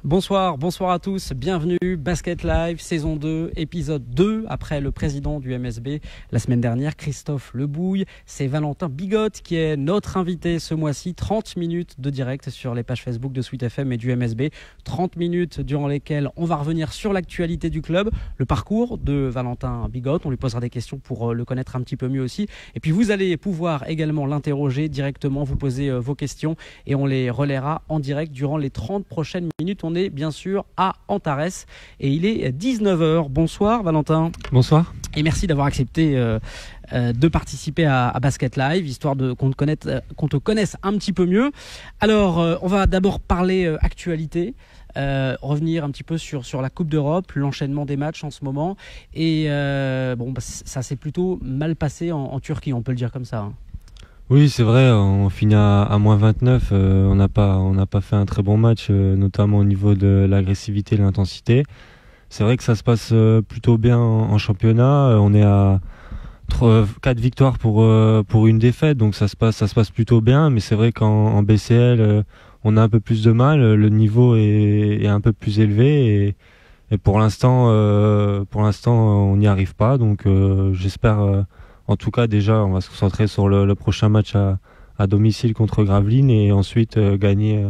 Bonsoir à tous, bienvenue, Basket Live, saison 2, épisode 2, après le président du MSB la semaine dernière, Christophe Lebouille. C'est Valentin Bigotte qui est notre invité ce mois-ci, 30 minutes de direct sur les pages Facebook de Sweet FM et du MSB, 30 minutes durant lesquelles on va revenir sur l'actualité du club, le parcours de Valentin Bigotte, on lui posera des questions pour le connaître un petit peu mieux aussi, et puis vous allez pouvoir également l'interroger directement, vous poser vos questions et on les relaiera en direct durant les 30 prochaines minutes. On est bien sûr à Antares et il est 19h. Bonsoir Valentin. Bonsoir. Et merci d'avoir accepté de participer à Basket Live, histoire qu'on te connaisse un petit peu mieux. Alors, on va d'abord parler actualité, revenir un petit peu sur la Coupe d'Europe, l'enchaînement des matchs en ce moment. Et ça s'est plutôt mal passé en Turquie, on peut le dire comme ça. Oui, c'est vrai, on finit à moins 29, on n'a pas fait un très bon match, notamment au niveau de l'agressivité et de l'intensité. C'est vrai que ça se passe plutôt bien en championnat, on est à 4 victoires pour une défaite, donc ça se passe plutôt bien, mais c'est vrai qu'en BCL, on a un peu plus de mal, le niveau est un peu plus élevé et pour l'instant, on n'y arrive pas, donc j'espère... En tout cas, déjà, on va se concentrer sur le prochain match à domicile contre Gravelines et ensuite gagner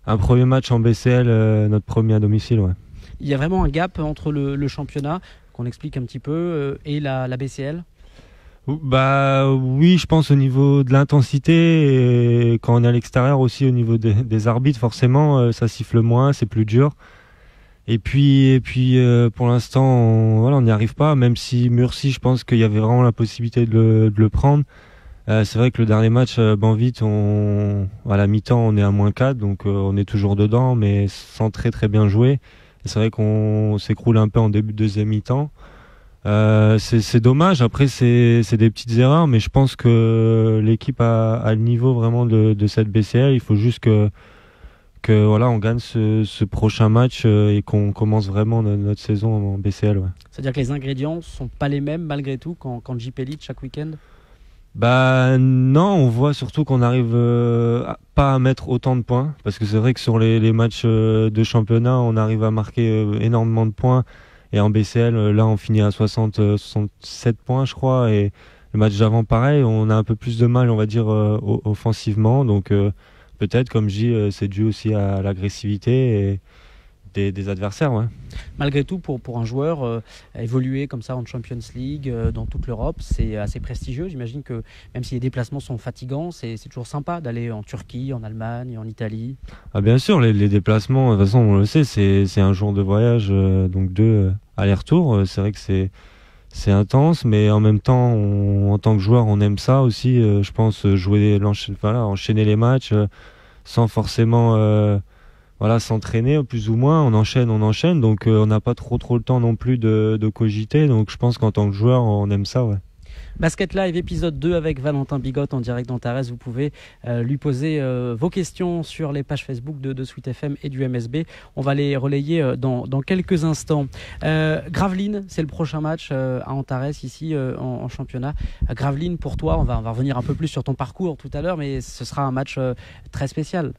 un premier match en BCL, notre premier à domicile. Ouais. Il y a vraiment un gap entre le championnat, qu'on explique un petit peu, et la BCL ? Bah oui, je pense au niveau de l'intensité et quand on est à l'extérieur aussi au niveau des arbitres, forcément, ça siffle moins, c'est plus dur. Et puis pour l'instant, on n'y arrive pas, même si Murcie, je pense qu'il y avait vraiment la possibilité de le prendre. C'est vrai que le dernier match, Banvit, à la mi-temps, on est à moins 4, donc on est toujours dedans, mais sans très très bien jouer. Et c'est vrai qu'on s'écroule un peu en début de deuxième mi-temps. C'est dommage, après c'est des petites erreurs, mais je pense que l'équipe a le niveau vraiment de cette BCL. Il faut juste que voilà, on gagne ce prochain match et qu'on commence vraiment notre saison en BCL. Ouais. C'est-à-dire que les ingrédients sont pas les mêmes malgré tout quand JP Elite chaque week-end ? Bah non, on voit surtout qu'on n'arrive pas à mettre autant de points, parce que c'est vrai que sur les matchs de championnat, on arrive à marquer énormément de points, et en BCL, là on finit à 67 points je crois, et le match d'avant pareil, on a un peu plus de mal, on va dire, offensivement, donc... Peut-être, comme je dis, c'est dû aussi à l'agressivité des adversaires. Ouais. Malgré tout, pour un joueur évoluer comme ça en Champions League, dans toute l'Europe, c'est assez prestigieux. J'imagine que même si les déplacements sont fatigants, c'est toujours sympa d'aller en Turquie, en Allemagne, en Italie. Ah, bien sûr, les déplacements, de toute façon, on le sait, c'est un jour de voyage, donc 2 allers-retours. C'est vrai que c'est intense, mais en même temps, en tant que joueur, on aime ça aussi. Je pense enchaîner les matchs sans forcément s'entraîner plus ou moins. On enchaîne. Donc on n'a pas trop le temps non plus de cogiter. Donc je pense qu'en tant que joueur, on aime ça. Ouais. Basket Live épisode 2 avec Valentin Bigotte en direct d'Antares. Vous pouvez lui poser vos questions sur les pages Facebook de Sweet FM et du MSB. On va les relayer dans quelques instants. Gravelines, c'est le prochain match à Antares ici en championnat. Gravelines, pour toi, on va revenir un peu plus sur ton parcours tout à l'heure, mais ce sera un match très spécial.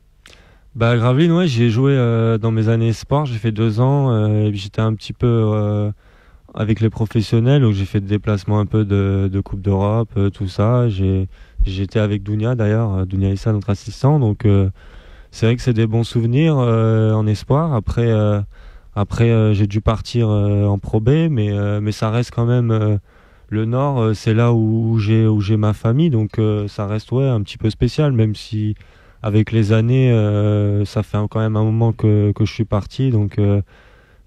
Bah Gravelines, ouais, j'y ai joué dans mes années sport. J'ai fait 2 ans et j'étais un petit peu... avec les professionnels, donc j'ai fait des déplacements un peu de Coupe d'Europe, tout ça. J'étais avec Dounia d'ailleurs, Dounia Issa, notre assistant. Donc c'est vrai que c'est des bons souvenirs en espoir. Après j'ai dû partir en Pro B, mais ça reste quand même le Nord. C'est là où j'ai ma famille, donc ça reste un petit peu spécial, même si avec les années, ça fait quand même un moment que je suis parti, donc.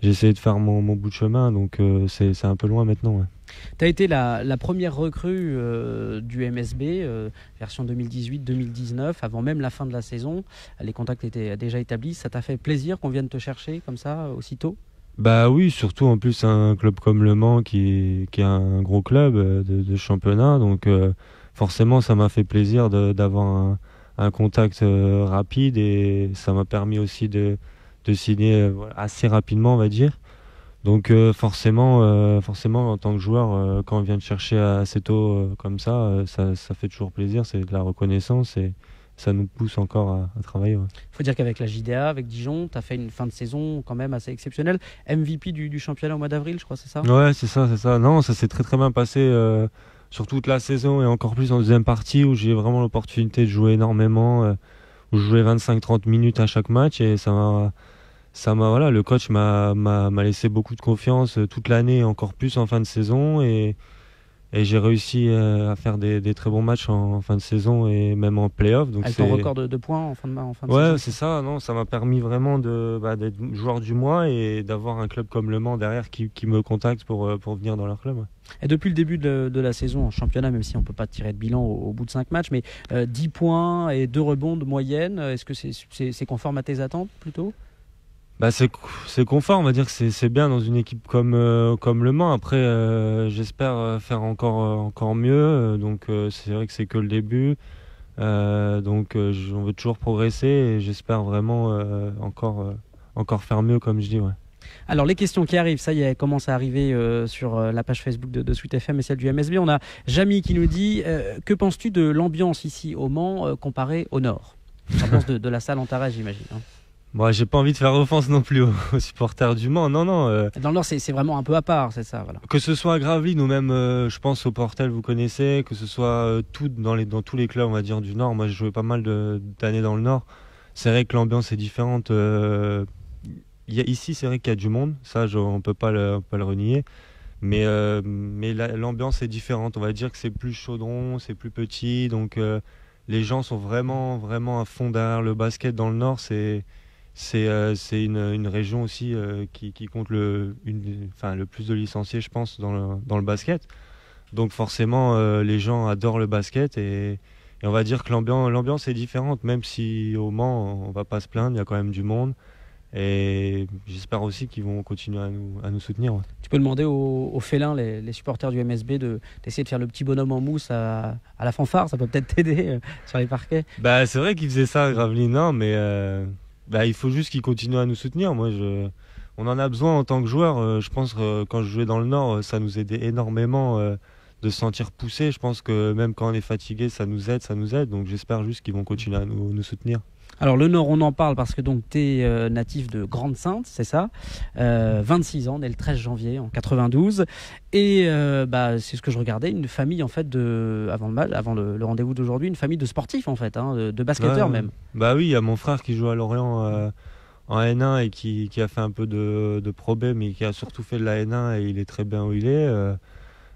J'ai essayé de faire mon bout de chemin, donc c'est un peu loin maintenant. Ouais. Tu as été la première recrue du MSB, version 2018-2019, avant même la fin de la saison. Les contacts étaient déjà établis. Ça t'a fait plaisir qu'on vienne te chercher comme ça, aussitôt ? Bah oui, surtout en plus un club comme Le Mans qui est un gros club de championnat. Donc forcément, ça m'a fait plaisir d'avoir un contact rapide et ça m'a permis aussi de signer assez rapidement, on va dire. Donc forcément en tant que joueur, quand on vient te chercher assez tôt comme ça fait toujours plaisir, c'est de la reconnaissance et ça nous pousse encore à travailler. Ouais. Faut dire qu'avec la JDA, avec Dijon, tu as fait une fin de saison quand même assez exceptionnelle. MVP du championnat au mois d'avril, je crois, c'est ça? Ouais, c'est ça. Non, ça s'est très très bien passé sur toute la saison et encore plus en deuxième partie où j'ai vraiment l'opportunité de jouer énormément, où je jouais 25-30 minutes à chaque match et voilà, le coach m'a laissé beaucoup de confiance toute l'année, encore plus en fin de saison et j'ai réussi à faire des très bons matchs en fin de saison et même en play-off. Donc avec ton record de points en fin de saison. Ouais, c'est ça. Non, ça m'a permis vraiment d'être joueur du mois et d'avoir un club comme Le Mans derrière qui me contacte pour venir dans leur club. Ouais. Et depuis le début de la saison en championnat, même si on ne peut pas tirer de bilan au bout de 5 matchs, mais 10 points et 2 rebonds de moyenne, est-ce que c'est conforme à tes attentes plutôt? Bah c'est confort, on va dire que c'est bien dans une équipe comme Le Mans. Après, j'espère faire encore mieux. Donc c'est vrai que c'est que le début. Donc on veut toujours progresser et j'espère vraiment encore faire mieux, comme je dis. Ouais. Alors les questions qui arrivent, ça y est, elles commencent à arriver sur la page Facebook de Sweet FM et celle du MSB. On a Jamy qui nous dit que penses-tu de l'ambiance ici au Mans comparée au Nord? L'ambiance de la salle Antares, j'imagine. Hein. Moi, j'ai pas envie de faire offense non plus aux supporters du Mans. Non. Dans le Nord, c'est vraiment un peu à part, c'est ça. Voilà. Que ce soit à Gravelines ou même, je pense, au Portel, vous connaissez, que ce soit tout dans tous les clubs, on va dire, du Nord. Moi, j'ai joué pas mal d'années dans le Nord. C'est vrai que l'ambiance est différente. Ici, c'est vrai qu'il y a du monde. Ça, on peut pas le renier. Mais l'ambiance est différente. On va dire que c'est plus chaudron, c'est plus petit. Donc, les gens sont vraiment à fond derrière le basket dans le Nord. C'est une région aussi qui compte le plus de licenciés, je pense, dans le basket. Donc forcément, les gens adorent le basket et on va dire que l'ambiance est différente, même si au Mans, on va pas se plaindre, il y a quand même du monde. Et j'espère aussi qu'ils vont continuer à nous soutenir. Ouais. Tu peux demander aux félins, les supporters du MSB, d'essayer de faire le petit bonhomme en mousse à la fanfare. Ça peut peut-être t'aider sur les parquets. Bah, c'est vrai qu'ils faisaient ça à Gravelines, non, mais il faut juste qu'ils continuent à nous soutenir. On en a besoin en tant que joueur. Je pense que quand je jouais dans le Nord, ça nous aidait énormément de se sentir poussé. Je pense que même quand on est fatigué, ça nous aide. Donc j'espère juste qu'ils vont continuer à nous soutenir. Alors le Nord, on en parle parce que donc tu es natif de Grande-Synthe, c'est ça, 26 ans, né le 13 janvier en 92. Et c'est ce que je regardais, une famille en fait avant le rendez-vous d'aujourd'hui, une famille de sportifs en fait, hein, de basketteurs même. Bah oui, il y a mon frère qui joue à Lorient en N1 et qui a fait un peu de Pro B, mais qui a surtout fait de la N1 et il est très bien où il est.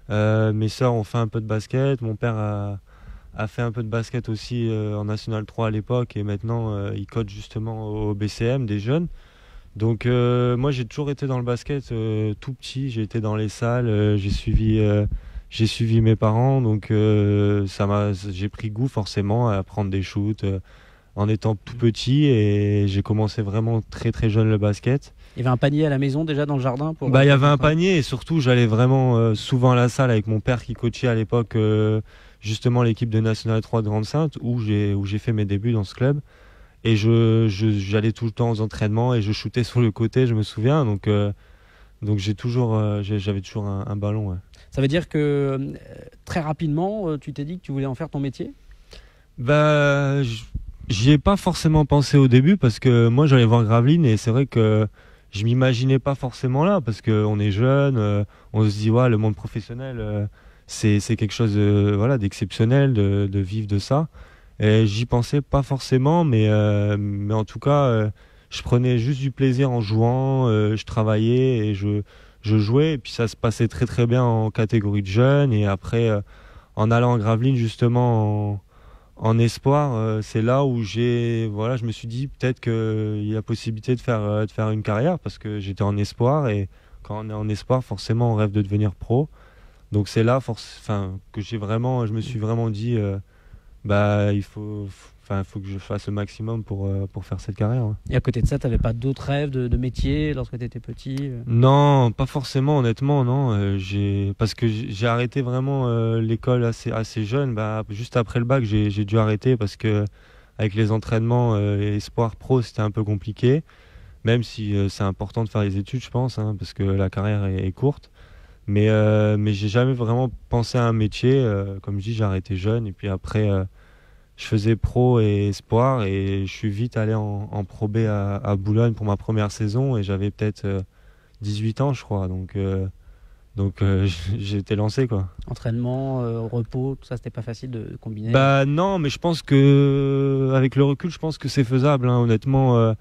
Mes sœurs ont fait un peu de basket, mon père a fait un peu de basket aussi en National 3 à l'époque et maintenant il coach justement au BCM des jeunes. Donc moi j'ai toujours été dans le basket tout petit, j'ai été dans les salles, j'ai suivi mes parents, donc j'ai pris goût forcément à prendre des shoots en étant tout petit et j'ai commencé vraiment très très jeune le basket. Il y avait un panier à la maison déjà dans le jardin il y avait un panier et surtout j'allais vraiment souvent à la salle avec mon père qui coachait à l'époque justement l'équipe de National 3 de Grande-Synthe où j'ai fait mes débuts dans ce club et j'allais tout le temps aux entraînements et je shootais sur le côté, je me souviens, donc j'avais toujours un ballon. Ouais. Ça veut dire que très rapidement tu t'es dit que tu voulais en faire ton métier? J'y ai pas forcément pensé au début parce que moi j'allais voir Gravelines et c'est vrai que je m'imaginais pas forcément là parce qu'on est jeune, on se dit le monde professionnel c'est quelque chose d'exceptionnel de vivre de ça et j'y pensais pas forcément mais en tout cas je prenais juste du plaisir en jouant, je travaillais et je jouais et puis ça se passait très très bien en catégorie de jeunes et après en allant à Gravelines justement en espoir, c'est là où je me suis dit peut-être qu'il y a possibilité de faire une carrière parce que j'étais en espoir et quand on est en espoir forcément on rêve de devenir pro. Donc c'est là que je me suis vraiment dit il faut que je fasse le maximum pour faire cette carrière. Ouais. Et à côté de ça, tu n'avais pas d'autres rêves de métier lorsque tu étais petit? Non, pas forcément honnêtement, non. Parce que j'ai arrêté vraiment l'école assez jeune. Juste après le bac, j'ai dû arrêter parce que avec les entraînements et espoir pro, c'était un peu compliqué. Même si c'est important de faire les études, je pense, parce que la carrière est courte. Mais j'ai jamais vraiment pensé à un métier. Comme je dis, j'ai arrêté jeune et puis après je faisais pro et espoir et je suis vite allé en Pro B à Boulogne pour ma première saison et j'avais peut-être 18 ans, je crois. Donc j'ai été lancé, quoi. Entraînement, repos, tout ça, c'était pas facile de combiner. Bah non, mais je pense que avec le recul, je pense que c'est faisable, hein. Honnêtement,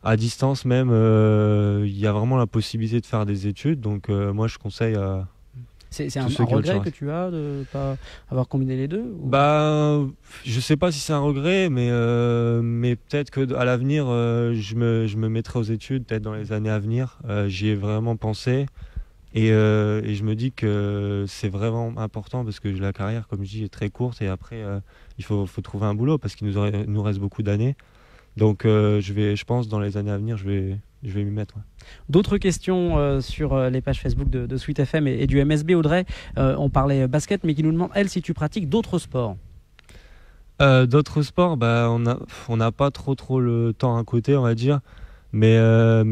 à distance même, il y a vraiment la possibilité de faire des études. Donc moi, je conseille à C'est tous un ceux qui regret veulent que tu as de ne pas avoir combiné les deux ou... Bah, je sais pas si c'est un regret, mais peut-être que à l'avenir, je me mettrai aux études, peut-être dans les années à venir. J'y ai vraiment pensé et je me dis que c'est vraiment important parce que la carrière, comme je dis, est très courte et après, il faut trouver un boulot parce qu'il nous reste beaucoup d'années. Donc, je pense, dans les années à venir, je vais m'y mettre. Ouais. D'autres questions sur les pages Facebook de Sweet FM et du MSB, Audrey. On parlait basket, mais qui nous demande, elle, si tu pratiques d'autres sports. D'autres sports, bah, on n'a pas trop le temps à côté, on va dire. Mais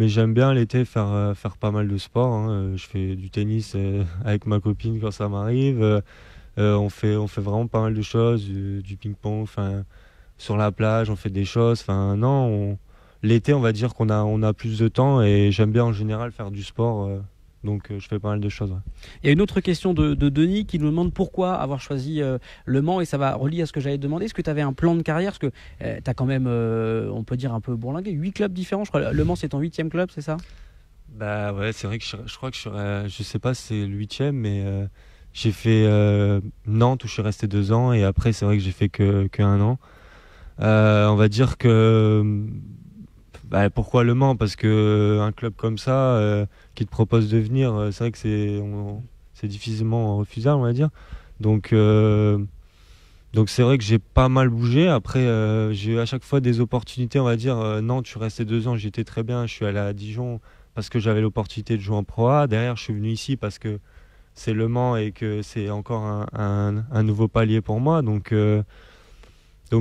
j'aime bien l'été faire pas mal de sport, hein. Je fais du tennis avec ma copine quand ça m'arrive. On fait vraiment pas mal de choses, du ping-pong, enfin, sur la plage, on fait des choses. Enfin, non, l'été, on va dire on a plus de temps et j'aime bien en général faire du sport. Donc je fais pas mal de choses. Ouais. Il y a une autre question de Denis qui nous demande pourquoi avoir choisi Le Mans, et ça va relier à ce que j'allais te demander. Est-ce que tu avais un plan de carrière? Parce que tu as quand même, on peut dire un peu bourlingué, 8 clubs différents. Je crois Le Mans, c'est ton 8e club, c'est ça? Bah ouais, c'est vrai que je crois que je sais pas si c'est le 8e, mais j'ai fait Nantes où je suis resté 2 ans et après c'est vrai que j'ai fait que 1 an. On va dire que bah, pourquoi Le Mans? Parce que un club comme ça qui te propose de venir, c'est vrai que c'est difficilement refusable, on va dire. Donc donc c'est vrai que j'ai pas mal bougé. Après j'ai eu à chaque fois des opportunités, on va dire. Nantes, je suis resté 2 ans, j'étais très bien. Je suis allé à Dijon parce que j'avais l'opportunité de jouer en Pro A. Derrière, je suis venu ici parce que c'est Le Mans et que c'est encore un nouveau palier pour moi. Donc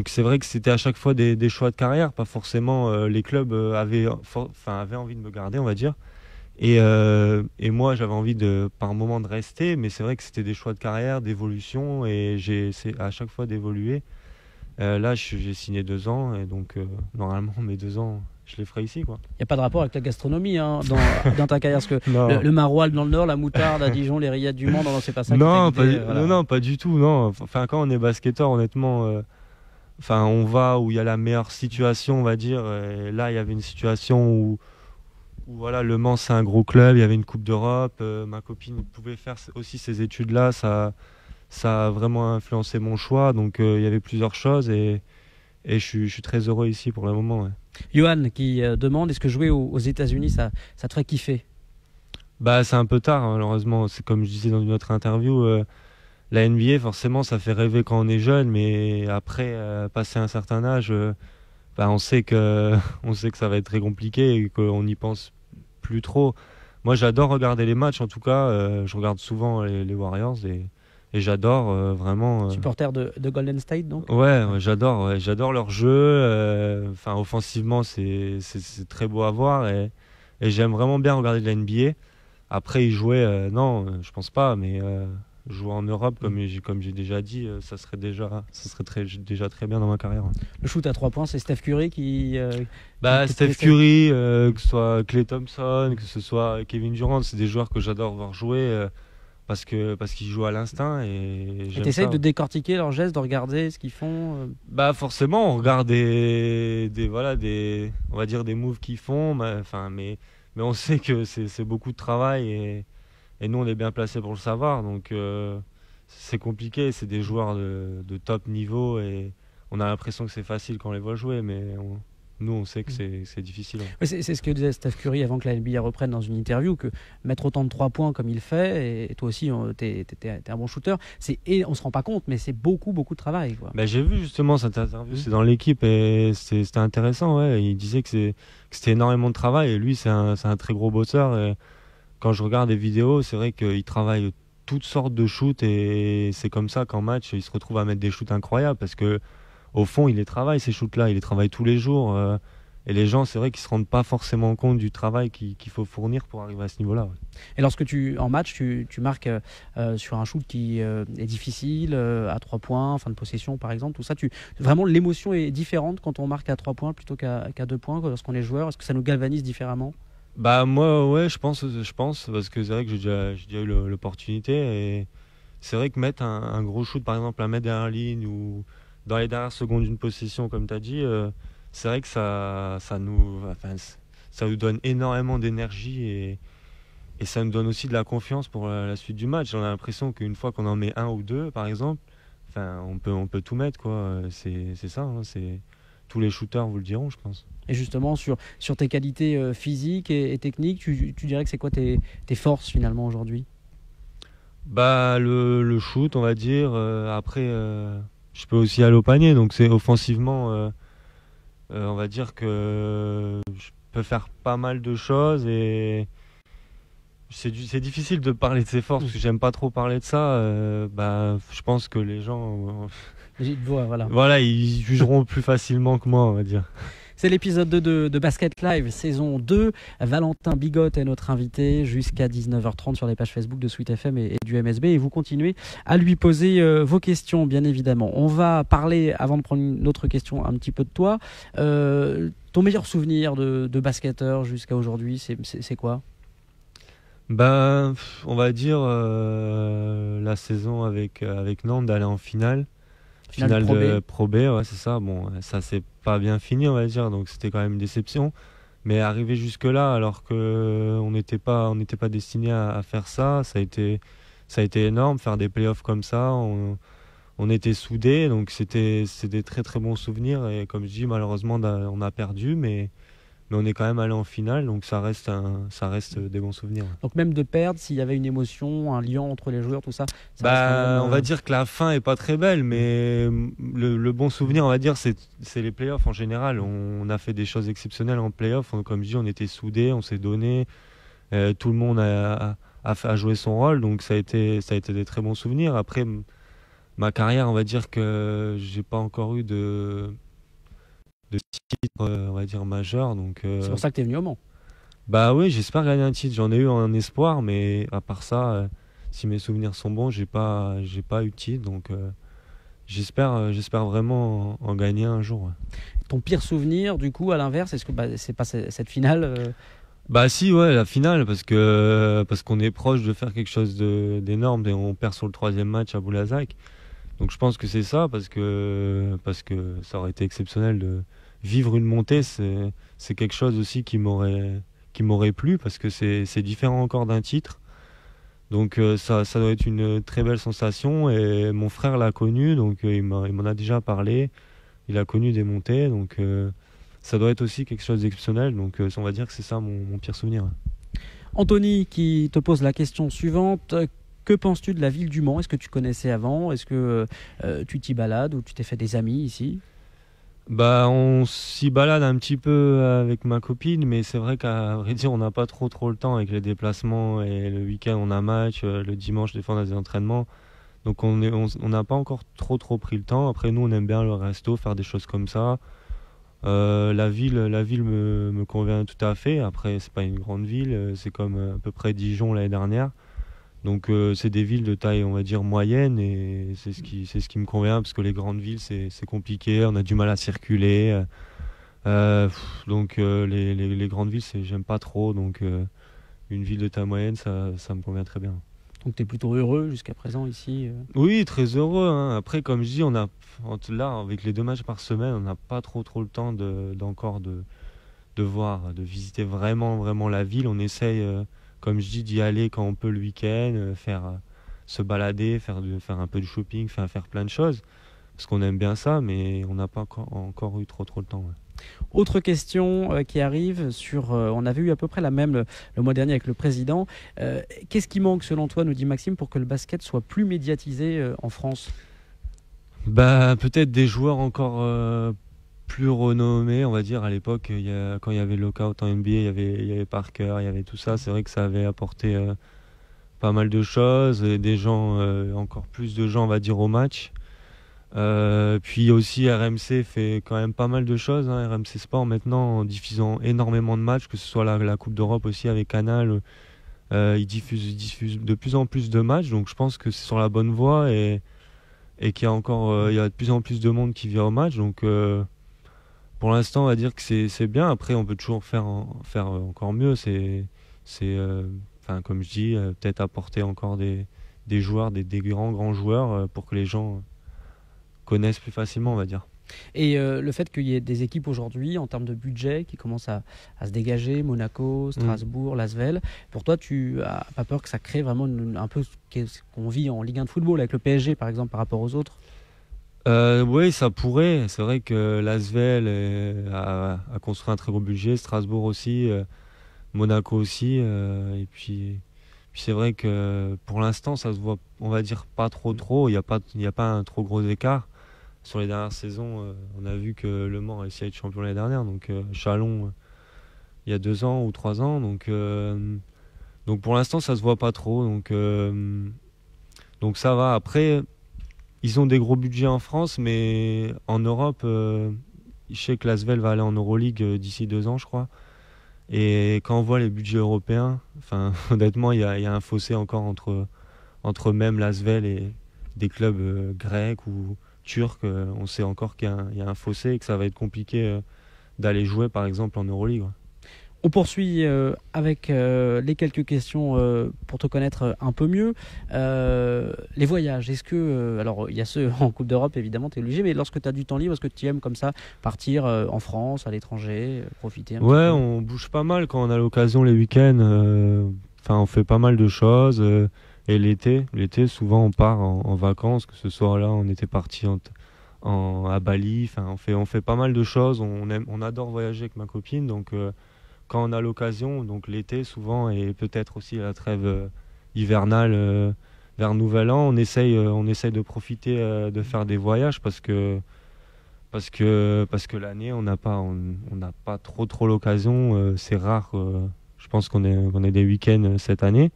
c'est vrai que c'était à chaque fois des choix de carrière, pas forcément les clubs avaient envie de me garder, on va dire. Et moi j'avais envie par moment de rester, mais c'est vrai que c'était des choix de carrière, d'évolution et j'ai essayé à chaque fois d'évoluer. Là j'ai signé 2 ans et donc normalement mes 2 ans je les ferai ici, quoi. Il n'y a pas de rapport avec la gastronomie dans ta carrière, parce que le maroilles dans le nord, la moutarde à Dijon, les rillettes du Mans, non, c'est pas ça. Non, qui t'a guidé, voilà. non, pas du tout. Non. Enfin, quand on est basketteur, honnêtement, enfin, on va où il y a la meilleure situation, on va dire. Et là, il y avait une situation où voilà, Le Mans, c'est un gros club, il y avait une Coupe d'Europe. Ma copine pouvait faire aussi ces études-là. Ça a vraiment influencé mon choix. Donc, il y avait plusieurs choses et je suis très heureux ici pour le moment. Ouais. Johan qui demande, est-ce que jouer aux États-Unis, ça te ferait kiffer? Bah, c'est un peu tard, hein, malheureusement. C'est comme je disais dans une autre interview. La NBA, forcément, ça fait rêver quand on est jeune, mais après, passer un certain âge, bah, on sait que ça va être très compliqué et qu'on n'y pense plus trop. Moi, j'adore regarder les matchs, en tout cas. Je regarde souvent les Warriors et j'adore vraiment. Supporter de Golden State, donc? Ouais, j'adore leur jeu. Enfin, offensivement, c'est très beau à voir et j'aime vraiment bien regarder de la NBA. Après, y jouer, non, je pense pas, mais jouer en Europe, comme j'ai déjà dit, ça serait déjà très bien dans ma carrière. Le shoot à 3 points, c'est Steph Curry qui Steph Curry, que ce soit Klay Thompson, que ce soit Kevin Durant, c'est des joueurs que j'adore voir jouer parce qu'ils jouent à l'instinct et tu essayes de décortiquer leurs gestes, de regarder ce qu'ils font. Bah forcément, on regarde on va dire des moves qu'ils font, mais on sait que c'est beaucoup de travail et nous on est bien placés pour le savoir, donc c'est compliqué. C'est des joueurs de top niveau et on a l'impression que c'est facile quand on les voit jouer, mais nous on sait que c'est difficile. Ouais, c'est ce que disait Steph Curry avant que la NBA reprenne dans une interview, que mettre autant de 3 points comme il fait, et toi aussi t'es un bon shooter, et on se rend pas compte, mais c'est beaucoup de travail, quoi. Bah, j'ai vu justement cette interview, c'est dans l'équipe et c'était intéressant. Ouais. Il disait que c'était énormément de travail et lui c'est un très gros bosseur. Et quand je regarde des vidéos, c'est vrai qu'il travaille toutes sortes de shoots et c'est comme ça qu'en match, il se retrouve à mettre des shoots incroyables parce que au fond, il les travaille ces shoots-là, il les travaille tous les jours. Et les gens, c'est vrai qu'ils se rendent pas forcément compte du travail qu'il faut fournir pour arriver à ce niveau-là. Ouais. Et lorsque en match, tu marques sur un shoot qui est difficile, à 3 points, fin de possession par exemple, tout ça, vraiment l'émotion est différente quand on marque à 3 points plutôt qu'à 2 points lorsqu'on est joueur. Est-ce que ça nous galvanise différemment? Bah moi, ouais, je pense, parce que c'est vrai que j'ai déjà eu l'opportunité. Et c'est vrai que mettre un gros shoot, par exemple, à mettre derrière la ligne ou dans les dernières secondes d'une possession, comme tu as dit, c'est vrai que ça nous donne énormément d'énergie et ça nous donne aussi de la confiance pour la suite du match. On a l'impression qu'une fois qu'on en met un ou deux, par exemple, on peut tout mettre, quoi. C'est ça, hein, tous les shooters vous le diront, je pense. Et justement, sur tes qualités physiques et techniques, tu dirais que c'est quoi tes forces finalement aujourd'hui? Bah, le shoot, on va dire. Après, je peux aussi aller au panier, donc c'est offensivement, on va dire que je peux faire pas mal de choses et c'est difficile de parler de ses forces parce que j'aime pas trop parler de ça. Bah, je pense que les gens, Voilà. voilà, ils jugeront plus facilement que moi, on va dire. C'est l'épisode 2 de Basket Live, saison 2. Valentin Bigotte est notre invité jusqu'à 19h30 sur les pages Facebook de Sweet FM et du MSB. Et vous continuez à lui poser vos questions, bien évidemment. On va parler, avant de prendre une autre question, un petit peu de toi. Ton meilleur souvenir de basketteur jusqu'à aujourd'hui, c'est quoi? Ben, on va dire la saison avec Nantes d'aller en finale. Finale de Pro B, ouais, c'est ça. Bon, ça s'est pas bien fini, on va dire, donc c'était quand même une déception. Mais arriver jusque-là, alors que on n'était pas destiné à faire ça, ça a été énorme. Faire des playoffs comme ça, on était soudés, donc c'était des très très bons souvenirs. Et comme je dis, malheureusement, on a perdu, mais on est quand même allé en finale, donc ça reste des bons souvenirs. Donc même de perdre, s'il y avait une émotion, un lien entre les joueurs, tout ça, on va dire que la fin est pas très belle, mais le bon souvenir, on va dire, c'est les playoffs en général. On a fait des choses exceptionnelles en playoffs. Comme je dis, on était soudés, on s'est donné, tout le monde a joué son rôle, donc ça a été des très bons souvenirs. Après, ma carrière, on va dire que j'ai pas encore eu de titre, on va dire, majeur. Donc, c'est pour ça que tu es venu au Mans. Bah oui, j'espère gagner un titre. J'en ai eu un espoir, mais à part ça, si mes souvenirs sont bons, j'ai pas eu de titre. Donc j'espère vraiment en gagner un jour. Ouais. Ton pire souvenir, du coup, à l'inverse, est-ce que c'est pas cette finale Bah si, ouais, la finale, parce qu'on est proche de faire quelque chose d'énorme et on perd sur le 3e match à Boulazac. Donc je pense que c'est ça, parce que ça aurait été exceptionnel de vivre une montée. C'est quelque chose aussi qui m'aurait plu, parce que c'est différent encore d'un titre. Donc ça doit être une très belle sensation, et mon frère l'a connu, donc il m'en a déjà parlé. Il a connu des montées, donc ça doit être aussi quelque chose d'exceptionnel. Donc on va dire que c'est ça mon pire souvenir. Anthony qui te pose la question suivante. Que penses-tu de la ville du Mans? Est-ce que tu connaissais avant? Est-ce que tu t'y balades ou tu t'es fait des amis ici? Bah, on s'y balade un petit peu avec ma copine, mais c'est vrai qu'à vrai dire, on n'a pas trop le temps avec les déplacements, et le week-end on a match, le dimanche des fois on a des entraînements. Donc on n'a pas encore trop pris le temps. Après, nous on aime bien le resto, faire des choses comme ça. La ville me convient tout à fait. Après, c'est pas une grande ville, c'est comme à peu près Dijon l'année dernière. Donc c'est des villes de taille, on va dire, moyenne, et c'est ce qui me convient, parce que les grandes villes c'est compliqué, on a du mal à circuler. Donc les grandes villes, j'aime pas trop. Donc une ville de taille moyenne, ça me convient très bien. Donc tu es plutôt heureux jusqu'à présent ici Oui, très heureux, hein. Après, comme je dis, là, avec les 2 matchs par semaine, on n'a pas trop le temps d'encore de voir, de visiter vraiment la ville. On essaye, comme je dis, d'y aller quand on peut le week-end, se balader, faire un peu de shopping, faire plein de choses, parce qu'on aime bien ça, mais on n'a pas encore eu trop le temps. Ouais. Autre question qui arrive on avait eu à peu près la même le mois dernier avec le président. Qu'est-ce qui manque selon toi, nous dit Maxime, pour que le basket soit plus médiatisé en France? Bah, peut-être des joueurs encore plus renommés, on va dire. À l'époque, quand il y avait le lockout en NBA, il y avait Parker, il y avait tout ça. C'est vrai que ça avait apporté pas mal de choses, et des gens, encore plus de gens, on va dire, au match. Puis aussi RMC fait quand même pas mal de choses, hein. RMC Sport maintenant en diffusant énormément de matchs, que ce soit la Coupe d'Europe aussi avec Canal, ils diffusent de plus en plus de matchs, donc je pense que c'est sur la bonne voie et qu'il y a encore il y a de plus en plus de monde qui vient au match, donc pour l'instant on va dire que c'est bien. Après on peut toujours faire encore mieux, enfin comme je dis, peut-être apporter encore des joueurs, des grands joueurs pour que les gens connaissent plus facilement, on va dire. Et le fait qu'il y ait des équipes aujourd'hui en termes de budget qui commencent à se dégager, Monaco, Strasbourg, Lasvel, pour toi tu n'as pas peur que ça crée vraiment un peu ce qu'on vit en Ligue 1 de football avec le PSG par exemple par rapport aux autres? Oui, ça pourrait. C'est vrai que Lasvel a construit un très gros budget, Strasbourg aussi, Monaco aussi, et puis c'est vrai que pour l'instant ça se voit, on va dire pas trop. Il y a pas un trop gros écart. Sur les dernières saisons, on a vu que Le Mans a réussi à être champion l'année dernière, donc Chalon il y a 2 ans ou 3 ans, donc pour l'instant ça se voit pas trop, donc ça va. Après, ils ont des gros budgets en France, mais en Europe, je sais que l'Asvel va aller en Euroleague d'ici 2 ans, je crois. Et quand on voit les budgets européens, enfin honnêtement, il y a un fossé encore entre même l'Asvel et des clubs grecs ou turcs. On sait encore qu'il y a un fossé et que ça va être compliqué d'aller jouer par exemple en Euroleague. On poursuit avec les quelques questions pour te connaître un peu mieux. Les voyages, est-ce que... alors, il y a ceux en Coupe d'Europe, évidemment, tu es obligé, mais lorsque tu as du temps libre, est-ce que tu aimes comme ça partir en France, à l'étranger, profiter un petit peu? On bouge pas mal quand on a l'occasion les week-ends. Enfin, on fait pas mal de choses. Et l'été, souvent, on part en vacances, que ce soit là, on était parti à Bali. Enfin, on fait pas mal de choses. On adore voyager avec ma copine, donc... quand on a l'occasion, donc l'été souvent, et peut-être aussi la trêve hivernale vers Nouvel An, on essaye de profiter de faire des voyages parce que l'année on n'a pas trop l'occasion. C'est rare. Je pense qu'on ait des week-ends cette année.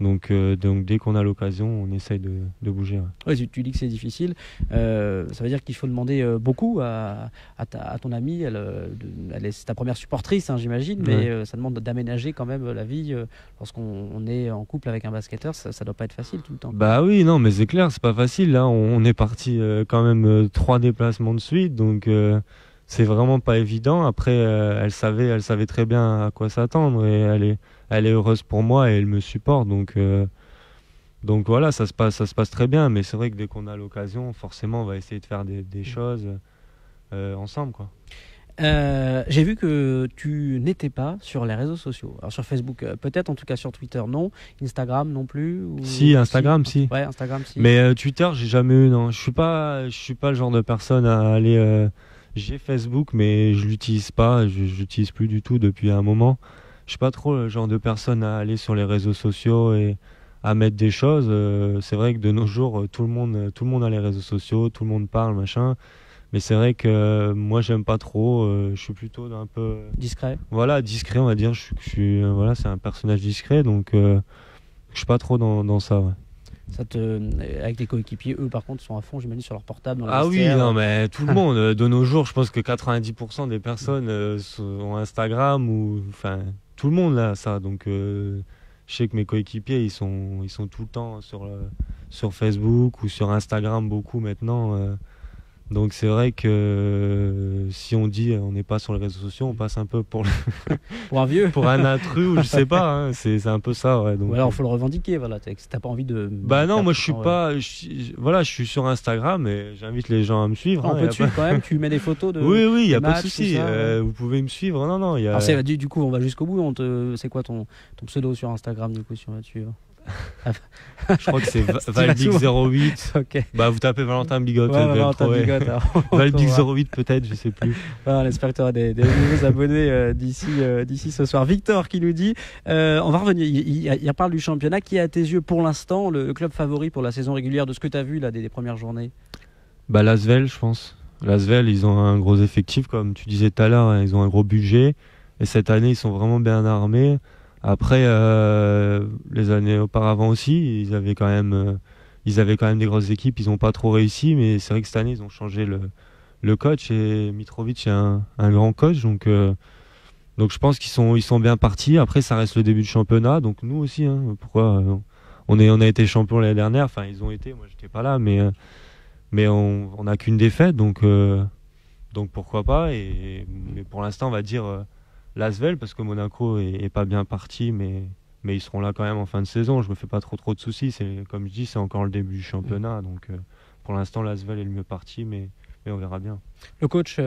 Donc dès qu'on a l'occasion, on essaye de bouger. Ouais, tu dis que c'est difficile. Ça veut dire qu'il faut demander beaucoup à ton amie. C'est ta première supportrice, hein, j'imagine, mais ça demande d'aménager quand même la vie. Lorsqu'on est en couple avec un basketteur, ça doit pas être facile tout le temps. Bah oui, non, mais c'est clair, c'est pas facile. Là, on est parti quand même 3 déplacements de suite, donc c'est vraiment pas évident. Après, elle savait très bien à quoi s'attendre et elle est heureuse pour moi et elle me supporte, donc voilà, ça se passe très bien. Mais c'est vrai que dès qu'on a l'occasion, forcément, on va essayer de faire des choses ensemble, quoi. J'ai vu que tu n'étais pas sur les réseaux sociaux. Alors sur Facebook, peut-être, en tout cas sur Twitter, non. Instagram non plus Si, Instagram, si. Ouais, Instagram, si. Mais Twitter, j'ai jamais eu, non. Je suis pas le genre de personne à aller... J'ai Facebook, mais je l'utilise pas. Je l'utilise plus du tout depuis un moment. Je suis pas trop le genre de personne à aller sur les réseaux sociaux et à mettre des choses. C'est vrai que de nos jours, tout le monde a les réseaux sociaux, tout le monde parle, machin. Mais c'est vrai que moi, j'aime pas trop. Je suis plutôt un peu discret. Voilà, discret, on va dire. Voilà, c'est un personnage discret, donc je suis pas trop dans ça. Ouais. Avec tes coéquipiers, eux par contre sont à fond, j'imagine, sur leur portable dans le vestiaire. Oui, non, mais tout le monde, de nos jours, je pense que 90% des personnes ont Instagram ou enfin tout le monde là ça. Donc je sais que mes coéquipiers ils sont tout le temps sur Facebook ou sur Instagram beaucoup maintenant. Donc c'est vrai que si on dit on n'est pas sur les réseaux sociaux, on passe un peu pour pour un vieux, pour un intrus ou je sais pas. Hein, c'est un peu ça. Ouais, donc, ou alors faut le revendiquer. Voilà, t'as pas envie de. Bah non, moi je suis pas. Voilà, je suis sur Instagram et j'invite les gens à me suivre. On peut te suivre quand même. Tu mets des photos de. Oui, il y a pas de souci. Vous pouvez me suivre. Non, il y a. Alors du coup, on va jusqu'au bout. C'est quoi ton pseudo sur Instagram du coup si on va te suivre? Je crois que c'est Valbig08. Okay. Bah vous tapez Valentin Bigot. Valentin Bigot. Valbig08 peut-être, je sais plus. On espère que tu auras des nouveaux abonnés d'ici ce soir. Victor qui nous dit, on va revenir. Il parle du championnat. Qui est à tes yeux pour l'instant le club favori pour la saison régulière de ce que tu as vu là des premières journées? Bah l'Asvel, je pense. L'Asvel, ils ont un gros effectif comme tu disais tout à l'heure. Hein, ils ont un gros budget et cette année ils sont vraiment bien armés. Après, les années auparavant aussi, ils avaient quand même ils avaient quand même des grosses équipes, ils n'ont pas trop réussi, mais c'est vrai que cette année, ils ont changé le coach et Mitrovic est un grand coach, donc je pense ils sont bien partis. Après, ça reste le début du championnat, donc nous aussi, hein, pourquoi on a été champion l'année dernière, enfin ils ont été, moi j'étais pas là, mais on n'a qu'une défaite, donc pourquoi pas. Mais pour l'instant, on va dire l'Asvel, parce que Monaco est pas bien parti, mais ils seront là quand même en fin de saison. Je me fais pas trop de soucis. Comme je dis, c'est encore le début du championnat, donc pour l'instant, l'Asvel est le mieux parti, mais on verra bien. Le coach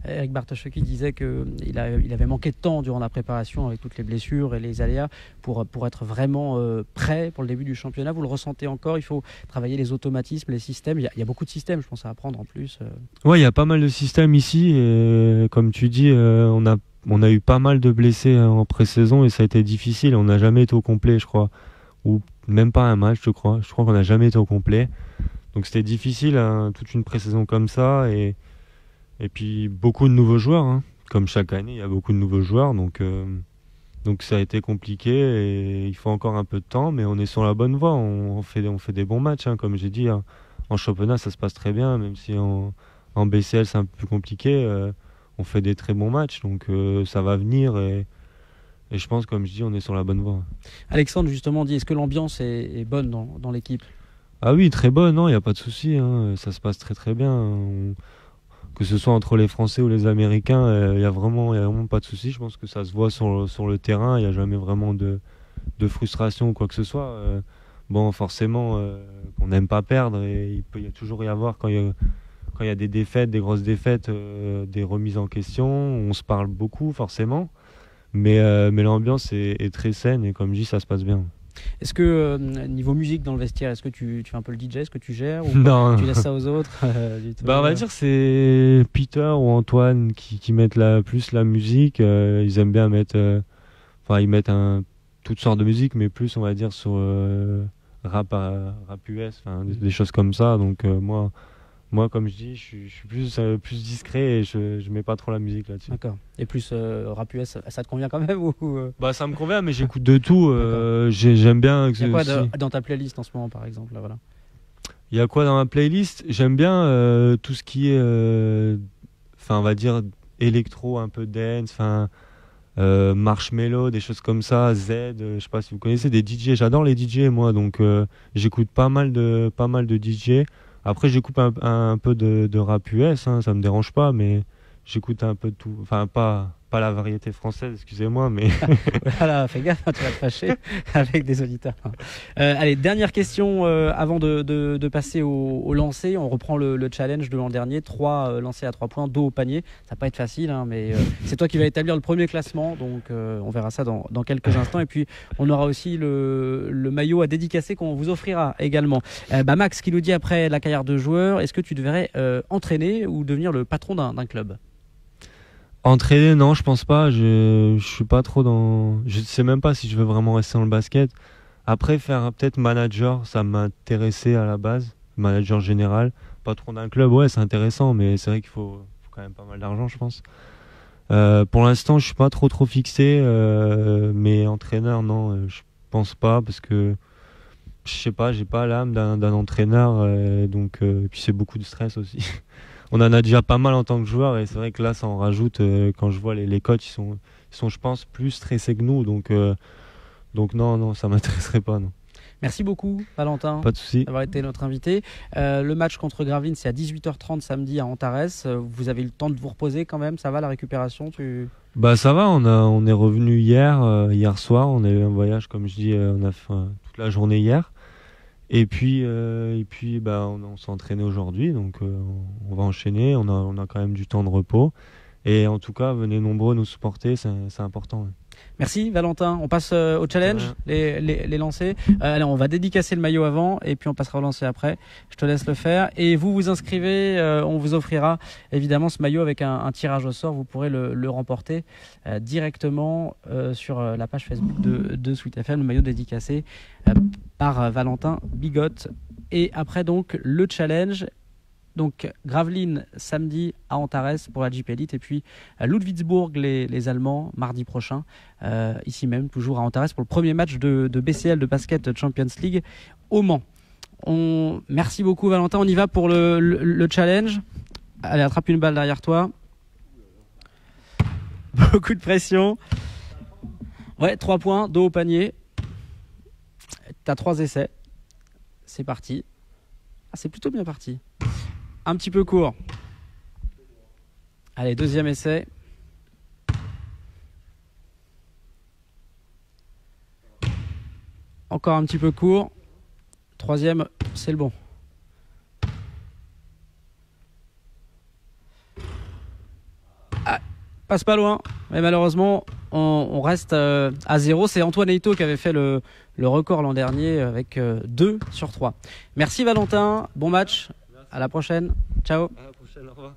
Eric Bartoszewski disait qu'il avait manqué de temps durant la préparation avec toutes les blessures et les aléas pour être vraiment prêt pour le début du championnat. Vous le ressentez encore? Il faut travailler les automatismes, les systèmes. Il y a beaucoup de systèmes, je pense, à apprendre en plus. Ouais, il y a pas mal de systèmes ici. Et comme tu dis, on a eu pas mal de blessés en pré-saison et ça a été difficile. On n'a jamais été au complet, je crois. Ou même pas un match, je crois. Je crois qu'on n'a jamais été au complet. Donc c'était difficile, hein, toute une pré-saison comme ça. Et puis beaucoup de nouveaux joueurs. Hein. Comme chaque année, il y a beaucoup de nouveaux joueurs. Donc ça a été compliqué et il faut encore un peu de temps. Mais on est sur la bonne voie. On fait des bons matchs, hein, comme j'ai dit. Hein. En championnat, ça se passe très bien. Même si en BCL, c'est un peu plus compliqué. On fait des très bons matchs. Donc ça va venir. Et je pense, comme je dis, on est sur la bonne voie. Alexandre, justement, dit, est-ce que l'ambiance est bonne dans l'équipe? Ah oui, très bonne, non, il n'y a pas de souci, hein, ça se passe très très bien. Que ce soit entre les Français ou les Américains, il n'y a vraiment pas de souci. Je pense que ça se voit sur le terrain, il n'y a jamais vraiment de frustration ou quoi que ce soit. Bon, forcément, on n'aime pas perdre et il peut y toujours y avoir quand il y a des défaites, des grosses défaites, des remises en question. On se parle beaucoup, forcément, mais l'ambiance est très saine et comme je dis, ça se passe bien. Est-ce que, niveau musique dans le vestiaire, est-ce que tu fais un peu le DJ? Est-ce que tu gères ou non. Tu laisses ça aux autres? On va dire c'est Peter ou Antoine qui mettent plus la musique. Ils aiment bien mettre... ils mettent toutes sortes de musique, mais plus, on va dire, sur rap US, des choses comme ça. Donc moi, comme je dis, je suis plus discret et je mets pas trop la musique là-dessus. D'accord. Et plus rap US, ça te convient quand même ou... Ça me convient, mais j'écoute de tout. J'aime bien... Il y a quoi dans ta playlist en ce moment, par exemple, là, voilà. Il y a quoi dans ma playlist? J'aime bien tout ce qui est... on va dire électro, un peu dance, marshmello, des choses comme ça, Z, je sais pas si vous connaissez, des DJ. J'adore les DJ, moi, donc j'écoute pas mal de DJ. Après, j'écoute un peu de rap US, hein, ça me dérange pas, mais j'écoute un peu de tout. Enfin, pas la variété française, excusez-moi, mais... Voilà, fais gaffe, tu vas te fâcher avec des auditeurs. Allez, dernière question avant de passer au lancer. On reprend le challenge de l'an dernier. 3 lancers à 3 points, 2 au panier. Ça va pas être facile, hein, mais c'est toi qui vas établir le premier classement. Donc, on verra ça dans quelques instants. Et puis, on aura aussi le maillot à dédicacer qu'on vous offrira également. Max qui nous dit, après la carrière de joueur, est-ce que tu devrais entraîner ou devenir le patron d'un club? Entraîner, non, je pense pas. Je suis pas trop dans... Je sais même pas si je veux vraiment rester dans le basket. Après, faire peut-être manager, ça m'intéressait à la base. Manager général. Patron d'un club, ouais, c'est intéressant, mais c'est vrai qu'il faut quand même pas mal d'argent, je pense. Pour l'instant, je suis pas trop fixé. Mais entraîneur, non, je pense pas, parce que je sais pas, j'ai pas l'âme d'un entraîneur. Donc, et puis c'est beaucoup de stress aussi. On en a déjà pas mal en tant que joueur et c'est vrai que là ça en rajoute. Quand je vois les coachs, ils sont je pense plus stressés que nous, donc non, ça m'intéresserait pas, non. Merci beaucoup Valentin, pas de souci, d'avoir été notre invité. Le match contre Gravelines, c'est à 18h30 samedi à Antares. Vous avez eu le temps de vous reposer quand même? Ça va, la récupération? Ça va, on est revenu hier soir. On a eu un voyage, comme je dis, on a fait toute la journée hier. Et puis on s'est entraîné aujourd'hui, donc on va enchaîner. On a quand même du temps de repos. Et en tout cas, venez nombreux nous supporter, c'est important. Ouais. Merci Valentin. On passe au challenge, les lancers. Allez, on va dédicacer le maillot avant et puis on passera au lancer après. Je te laisse le faire. Et vous inscrivez, on vous offrira évidemment ce maillot avec un tirage au sort. Vous pourrez le remporter directement sur la page Facebook de Sweet FM, le maillot dédicacé par Valentin Bigotte. Et après donc le challenge. Donc Gravelines samedi à Antares pour la JP Elite et puis à Ludwigsburg les Allemands mardi prochain ici même toujours à Antares pour le premier match de BCL de basket Champions League au Mans. Merci beaucoup Valentin. On y va pour le challenge. Allez, attrape une balle derrière toi. Beaucoup de pression. Ouais, 3 points, dos au panier. T'as 3 essais. C'est parti. Ah, c'est plutôt bien parti. Un petit peu court. Allez, deuxième essai. Encore un petit peu court. Troisième, c'est le bon. Ah, passe pas loin. Mais malheureusement, on reste à 0. C'est Antoine Eito qui avait fait le record l'an dernier avec 2 sur 3. Merci Valentin. Bon match. Merci. À la prochaine. Ciao. À la prochaine. Au revoir.